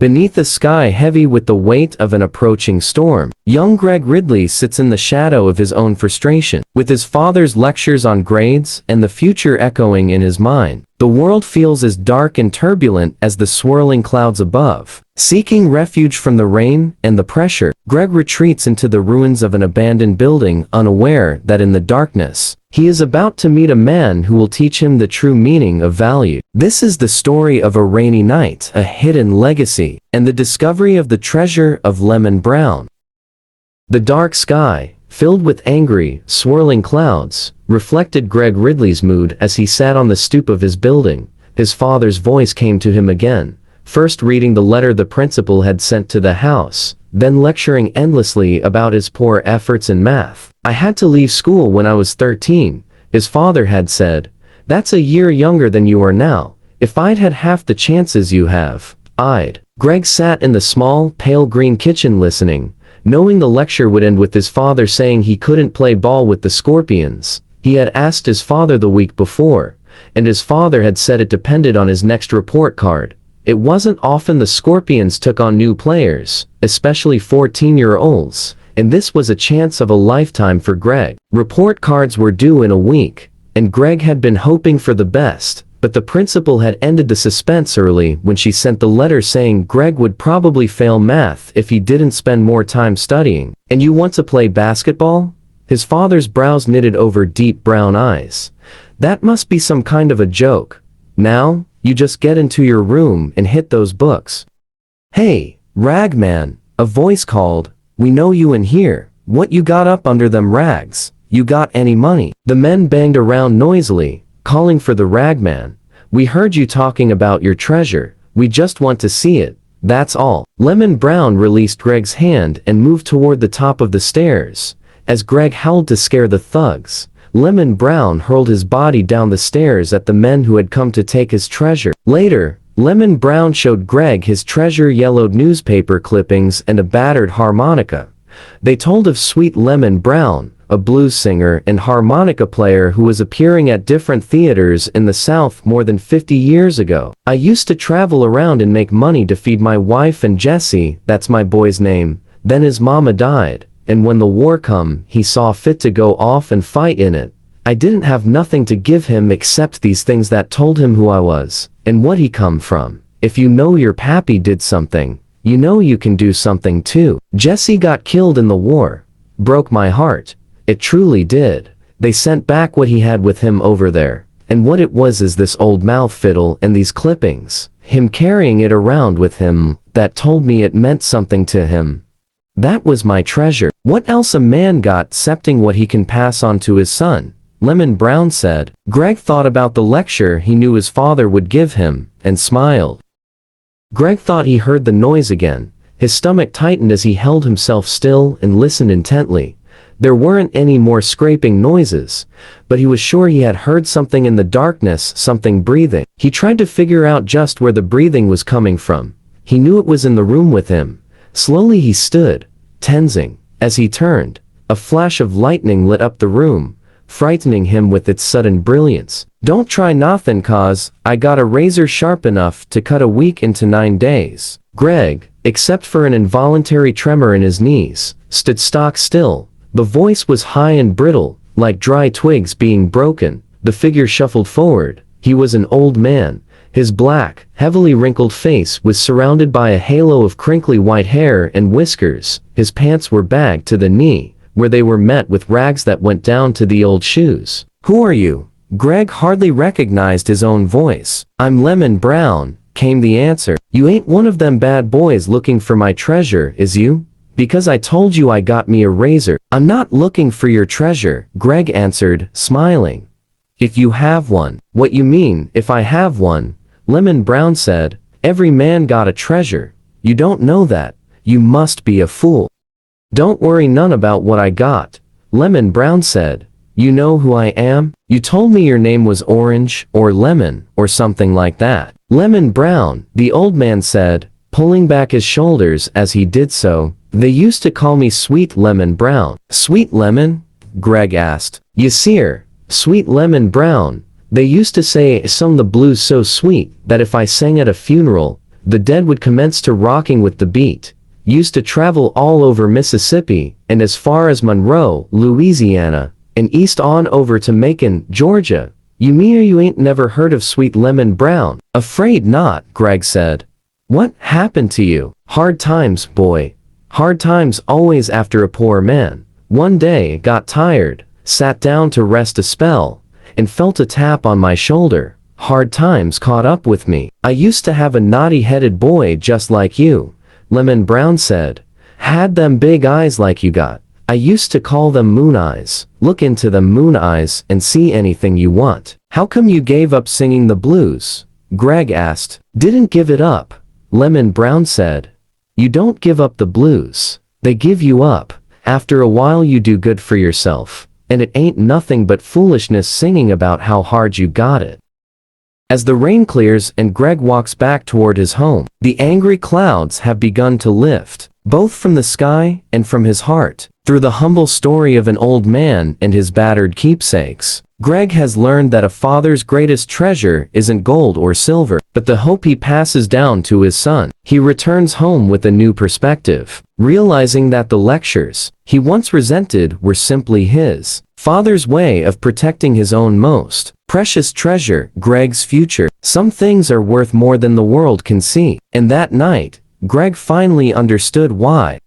Beneath a sky heavy with the weight of an approaching storm, young Greg Ridley sits in the shadow of his own frustration. With his father's lectures on grades and the future echoing in his mind, the world feels as dark and turbulent as the swirling clouds above. Seeking refuge from the rain and the pressure, Greg retreats into the ruins of an abandoned building, unaware that in the darkness, he is about to meet a man who will teach him the true meaning of value. This is the story of a rainy night, a hidden legacy, and the discovery of the treasure of Lemon Brown. The dark sky, filled with angry, swirling clouds, reflected Greg Ridley's mood as he sat on the stoop of his building. His father's voice came to him again, first reading the letter the principal had sent to the house, then lecturing endlessly about his poor efforts in math. "I had to leave school when I was 13, his father had said. "That's a year younger than you are now. If I'd had half the chances you have, I'd." Greg sat in the small, pale green kitchen listening, knowing the lecture would end with his father saying he couldn't play ball with the Scorpions. He had asked his father the week before, and his father had said it depended on his next report card. It wasn't often the Scorpions took on new players, especially 14-year-olds, and this was a chance of a lifetime for Greg. Report cards were due in a week, and Greg had been hoping for the best, but the principal had ended the suspense early when she sent the letter saying Greg would probably fail math if he didn't spend more time studying. "And you want to play basketball?" His father's brows knitted over deep brown eyes. "That must be some kind of a joke. Now, you just get into your room and hit those books." "Hey, Ragman," a voice called, "we know you in here. What you got up under them rags? You got any money?" The men banged around noisily, calling for the Ragman. "We heard you talking about your treasure. We just want to see it, that's all." Lemon Brown released Greg's hand and moved toward the top of the stairs. As Greg howled to scare the thugs, Lemon Brown hurled his body down the stairs at the men who had come to take his treasure. Later, Lemon Brown showed Greg his treasure-yellowed newspaper clippings and a battered harmonica. They told of Sweet Lemon Brown, a blues singer and harmonica player who was appearing at different theaters in the South more than 50 years ago. "I used to travel around and make money to feed my wife and Jesse, that's my boy's name. Then his mama died, and when the war come, he saw fit to go off and fight in it. I didn't have nothing to give him except these things that told him who I was, and what he come from. If you know your pappy did something, you know you can do something too. Jesse got killed in the war. Broke my heart. It truly did. They sent back what he had with him over there, and what it was is this old mouth fiddle and these clippings, him carrying it around with him, that told me it meant something to him. That was my treasure. What else a man got excepting what he can pass on to his son?" Lemon Brown said. Greg thought about the lecture he knew his father would give him, and smiled. Greg thought he heard the noise again. His stomach tightened as he held himself still and listened intently. There weren't any more scraping noises, but he was sure he had heard something in the darkness, something breathing. He tried to figure out just where the breathing was coming from. He knew it was in the room with him. Slowly he stood, tensing. As he turned, a flash of lightning lit up the room, frightening him with its sudden brilliance. "Don't try nothin' cause I got a razor sharp enough to cut a week into 9 days." Greg, except for an involuntary tremor in his knees, stood stock still. The voice was high and brittle, like dry twigs being broken. The figure shuffled forward. He was an old man. His black, heavily wrinkled face was surrounded by a halo of crinkly white hair and whiskers. His pants were bagged to the knee, where they were met with rags that went down to the old shoes. "Who are you?" Greg hardly recognized his own voice. "I'm Lemon Brown," came the answer. "You ain't one of them bad boys looking for my treasure, is you? Because I told you I got me a razor." "I'm not looking for your treasure," Greg answered, smiling. "If you have one." "What you mean, if I have one?" Lemon Brown said. "Every man got a treasure. You don't know that. You must be a fool." "Don't worry none about what I got," Lemon Brown said. "You know who I am? You told me your name was Orange, or Lemon, or something like that." "Lemon Brown," the old man said, pulling back his shoulders as he did so. "They used to call me Sweet Lemon Brown." "Sweet Lemon?" Greg asked. "Yesir, Sweet Lemon Brown. They used to say I sung the blues so sweet that if I sang at a funeral, the dead would commence to rocking with the beat. Used to travel all over Mississippi, and as far as Monroe, Louisiana, and east on over to Macon, Georgia. You mean you ain't never heard of Sweet Lemon Brown? Afraid not, Greg said. What happened to you? Hard times, boy. Hard times always after a poor man. One day, got tired, sat down to rest a spell, and felt a tap on my shoulder. Hard times caught up with me. I used to have a naughty-headed boy just like you, Lemon Brown said. Had them big eyes like you got. I used to call them moon eyes. Look into them moon eyes and see anything you want. How come you gave up singing the blues? Greg asked. Didn't give it up, Lemon Brown said. You don't give up the blues. They give you up. After a while you do good for yourself. And it ain't nothing but foolishness singing about how hard you got it. As the rain clears and Greg walks back toward his home, the angry clouds have begun to lift, both from the sky and from his heart. Through the humble story of an old man and his battered keepsakes, Greg has learned that a father's greatest treasure isn't gold or silver, but the hope he passes down to his son. He returns home with a new perspective, realizing that the lectures he once resented were simply his father's way of protecting his own most precious treasure, Greg's future. Some things are worth more than the world can see, and that night, Greg finally understood why